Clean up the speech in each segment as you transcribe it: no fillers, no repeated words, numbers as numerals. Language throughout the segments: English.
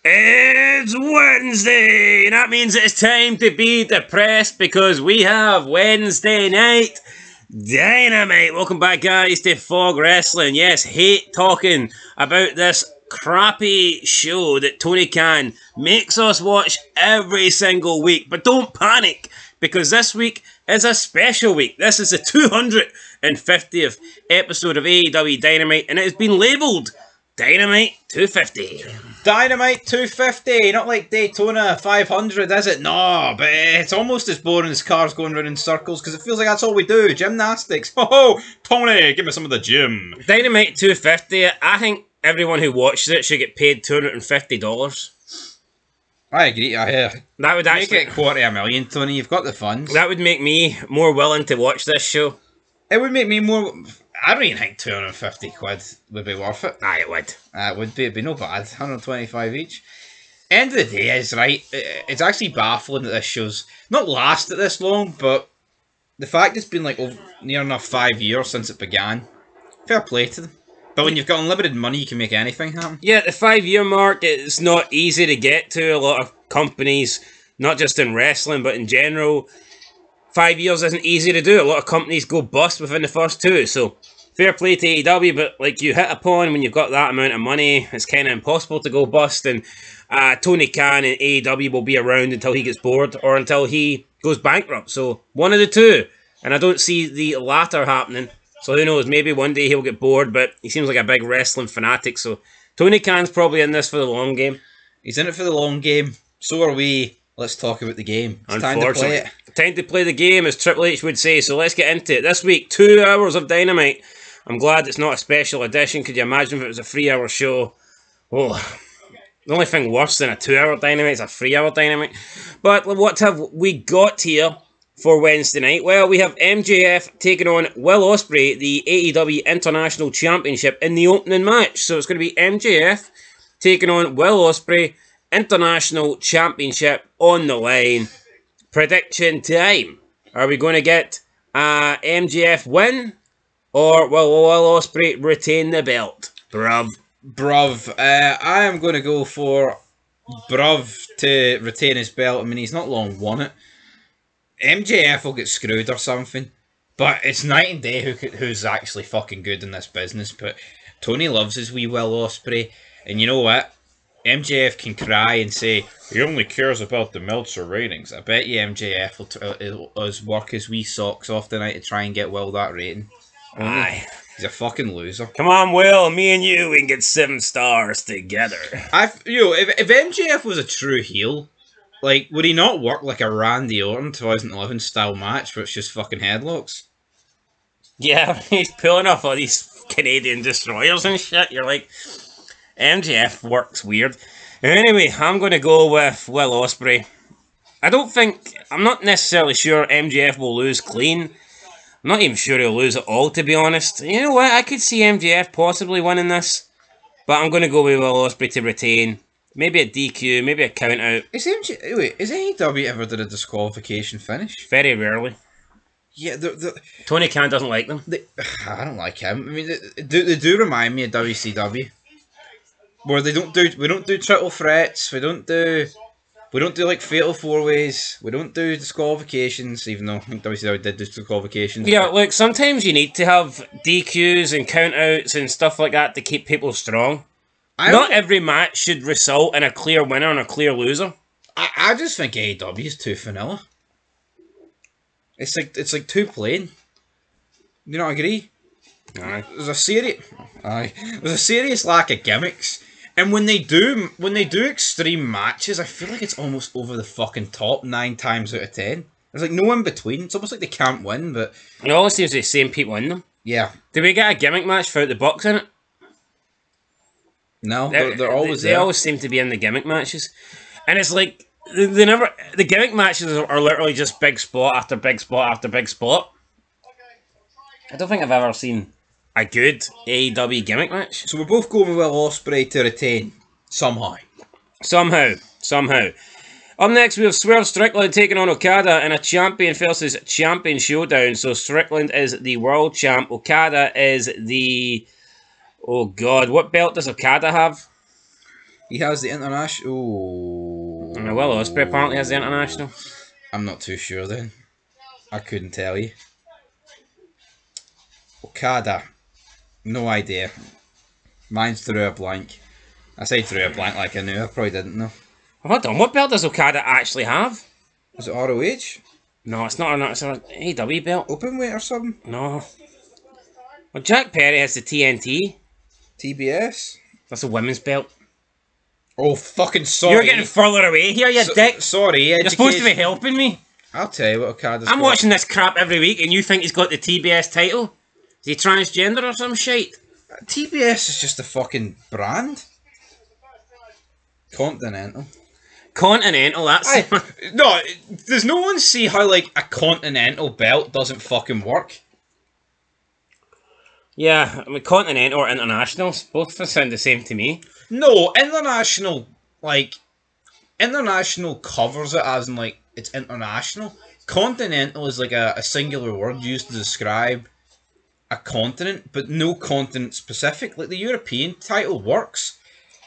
It's Wednesday, and that means it's time to be depressed because we have Wednesday Night Dynamite. Welcome back, guys, to Fog Wrestling. Yes, hate talking about this crappy show that Tony Khan makes us watch every single week. But don't panic, because this week is a special week. This is the 250th episode of AEW Dynamite, and it has been labelled Dynamite 250. Dynamite 250, not like Daytona 500, is it? No, but it's almost as boring as cars going round in circles, because it feels like that's all we do, gymnastics. Oh, Tony, give me some of the gym. Dynamite 250, I think everyone who watches it should get paid $250. I agree, That would actually make it $250,000, Tony, you've got the funds. That would make me more willing to watch this show. It would make me more... I don't even think 250 quid would be worth it. Aye, it would. It would be. It'd be no bad. 125 each. End of the day is right. It's actually baffling that this show's not lasted this long, but the fact it's been like near enough 5 years since it began. Fair play to them. But when you've got unlimited money, you can make anything happen. Yeah, the 5-year mark is not easy to get to. A lot of companies, not just in wrestling, but in general, 5 years isn't easy to do. A lot of companies go bust within the first two, so fair play to AEW, but like you hit upon, when you've got that amount of money, it's kind of impossible to go bust, and Tony Khan and AEW will be around until he gets bored or until he goes bankrupt. So one of the two, and I don't see the latter happening. So who knows, maybe one day he'll get bored, but he seems like a big wrestling fanatic, so Tony Khan's probably in this for the long game. He's in it for the long game. So are we. Let's talk about the game. It's time to play it. Time to play the game, as Triple H would say, so let's get into it. This week, 2 hours of Dynamite. I'm glad it's not a special edition. Could you imagine if it was a 3-hour show? Oh, the only thing worse than a 2-hour Dynamite is a 3-hour Dynamite. But what have we got here for Wednesday night? Well, we have MJF taking on Will Ospreay, the AEW International Championship, in the opening match. So it's going to be MJF taking on Will Ospreay, International Championship on the line. Prediction time. Are we going to get MJF win? Or will Will Ospreay retain the belt? Bruv. I am going to go for Bruv to retain his belt. I mean, he's not long won it. MJF will get screwed or something. But it's night and day who's actually fucking good in this business. But Tony loves his wee Will Ospreay. And you know what? MJF can cry and say, he only cares about the Meltzer ratings. I bet you MJF will work his wee socks off tonight to try and get Will that rating. Aye. He's a fucking loser. Come on, Will. Me and you, we can get 7 stars together. If MJF was a true heel, like, would he not work like a Randy Orton 2011 style match where it's just fucking headlocks? Yeah, he's pulling off all these Canadian destroyers and shit. You're like, MJF works weird. Anyway, I'm going to go with Will Ospreay. I'm not necessarily sure MJF will lose clean. I'm not even sure he'll lose it all, to be honest. You know what? I could see MJF possibly winning this. But I'm going to go with Will Ospreay to retain. Maybe a DQ, maybe a count out. Is AEW ever did a disqualification finish? Very rarely. Yeah, Tony Khan doesn't like them. I don't like him. I mean, they do remind me of WCW. Where we don't do triple threats, we don't do like fatal 4-ways, we don't do disqualifications, even though I think WCW did do disqualifications. Yeah, look, sometimes you need to have DQs and countouts and stuff like that to keep people strong. Not every match should result in a clear winner and a clear loser. I just think AEW is too vanilla. It's like too plain. You don't agree? Aye. There's a serious lack of gimmicks. And when they do extreme matches, I feel like it's almost over the fucking top 9 times out of 10. There's like no in between. It's almost like they can't win, but it always seems the same people in them. Yeah. Do we get a gimmick match without the Bucks in it? No, they're always there. They always seem to be in the gimmick matches. And it's like, the gimmick matches are literally just big spot after big spot after big spot. I don't think I've ever seen a good AEW gimmick match. So we're both going with Will Ospreay to retain. Somehow. Up next, we have Swerve Strickland taking on Okada in a champion versus champion showdown. So Strickland is the world champ. Okada is the... Oh God, what belt does Okada have? He has the international. And Will Ospreay apparently has the international. I'm not too sure then. I couldn't tell you. Okada. No idea. Mine's through a blank. I say through a blank like I knew. I probably didn't know. Hold on, what belt does Okada actually have? Is it ROH? No, it's not. It's an AEW belt. Openweight or something? No. Well, Jack Perry has the TNT. TBS? That's a women's belt. Oh, fucking sorry. You're getting further away here, you dick. Sorry, You're supposed to be helping me. I'll tell you what Okada's I'm got. watching this crap every week and you think he's got the TBS title? Is he transgender or some shit? TBS is just a fucking brand. Continental. Continental, that's... No, does no one see how, like, a continental belt doesn't fucking work? Yeah, I mean, Continental or International, both sound the same to me. No, international, like, international covers it as in, like, it's international. Continental is, like, a singular word used to describe a continent, but no continent specific. Like, the European title works.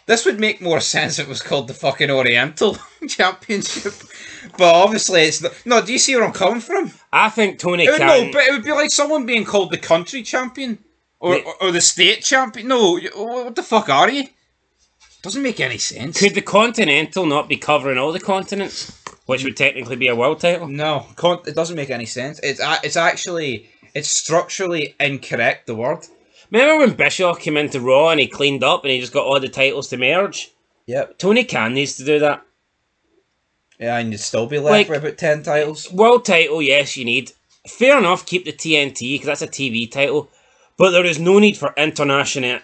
This would make more sense if it was called the fucking Oriental Championship. But obviously it's not. No, do you see where I'm coming from? I think Tony Khan... Khan... No, but it would be like someone being called the country champion. Or the state champion. No, what the fuck are you? Doesn't make any sense. Could the Continental not be covering all the continents? Which would technically be a world title? No, it doesn't make any sense. It's actually... It's structurally incorrect, the word. Remember when Bischoff came into Raw and he cleaned up and he just got all the titles to merge? Yep. Tony Khan needs to do that. Yeah, and you'd still be left with about 10 titles. World title, yes, you need. Fair enough, keep the TNT, because that's a TV title. But there is no need for international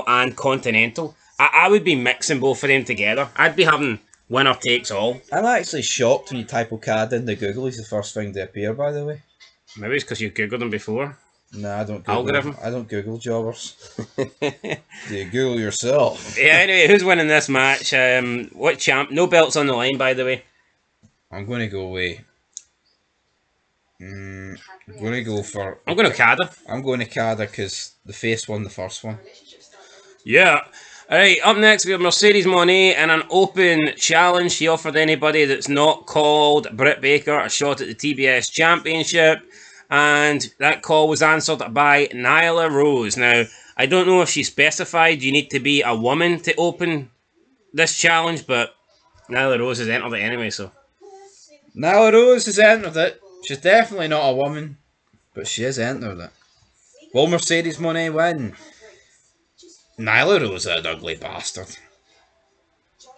and continental. I would be mixing both of them together. I'd be having winner takes all. I'm actually shocked when you type Okada into Google. He's the first thing to appear, by the way. Maybe it's because you Googled him before. No, I don't Google. Algorithm? I don't Google jobbers. Do you Google yourself? Yeah, anyway, who's winning this match? What champ? No belts on the line, by the way. I'm going to go away. I'm going to go for... I'm going to Okada. I'm going to Okada because the face won the first one. Yeah. Alright, up next we have Mercedes Moné in an open challenge. She offered anybody that's not called Britt Baker a shot at the TBS Championship. And that call was answered by Nyla Rose. Now, I don't know if she specified you need to be a woman to open this challenge, but Nyla Rose has entered it anyway, so... Nyla Rose has entered it. She's definitely not a woman, but she has entered it. Will Mercedes Moné win? Nyla Rose is an ugly bastard.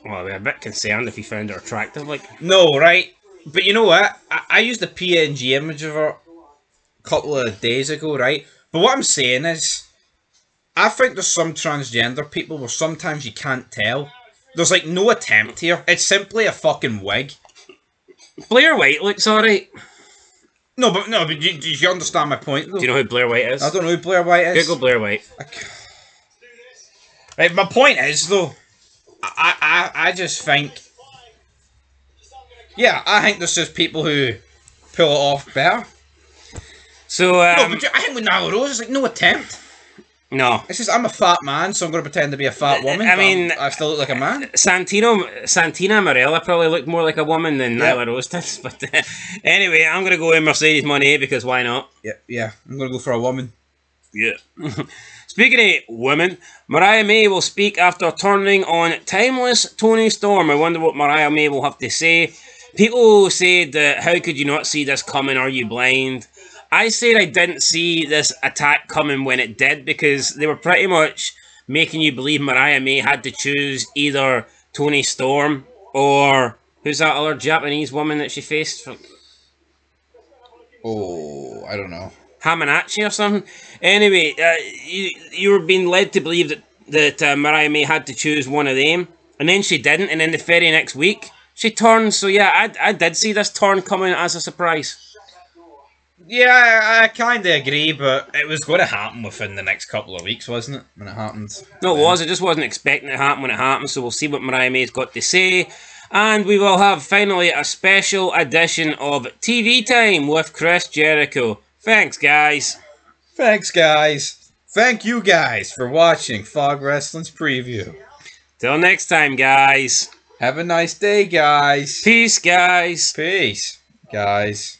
Well, I'd be a bit concerned if he found her attractive, like... No, right? But you know what? I used a PNG image of her a couple of days ago, right? But what I'm saying is, I think there's some transgender people where sometimes you can't tell. There's like no attempt here. It's simply a fucking wig. Blair White looks alright. No, but do you understand my point, though? Do you know who Blair White is? I don't know who Blair White is. Google Blair White. Right, my point is, though, I just think... Yeah, I think there's just people who pull it off better. So, no, but I think with Nyla Rose, it's like no attempt. No. It's just, I'm a fat man, so I'm going to pretend to be a fat woman. I mean... I still look like a man. Santina Marella probably looked more like a woman than Nyla Rose does. But anyway, I'm going to go with Mercedes Moné because why not? Yeah. I'm going to go for a woman. Yeah. Speaking of women, Mariah May will speak after turning on timeless Toni Storm. I wonder what Mariah May will have to say. People said that, how could you not see this coming? Are you blind? I said I didn't see this attack coming when it did because they were pretty much making you believe Mariah May had to choose either Toni Storm or who's that other Japanese woman that she faced? Oh, I don't know. Hamanachi or something. Anyway, you were being led to believe that Mariah May had to choose one of them, and then she didn't, and then the very next week she turned. So yeah, I did see this turn coming as a surprise. Yeah, I kind of agree, but it was going to happen within the next couple of weeks, wasn't it? When it happened. No, it was. I just wasn't expecting it to happen when it happened, so we'll see what Mariah May's got to say. And we will have, finally, a special edition of TV Time with Chris Jericho. Thanks, guys. Thanks, guys. Thank you guys for watching Fog Wrestling's preview. Till next time, guys. Have a nice day, guys. Peace, guys. Peace, guys.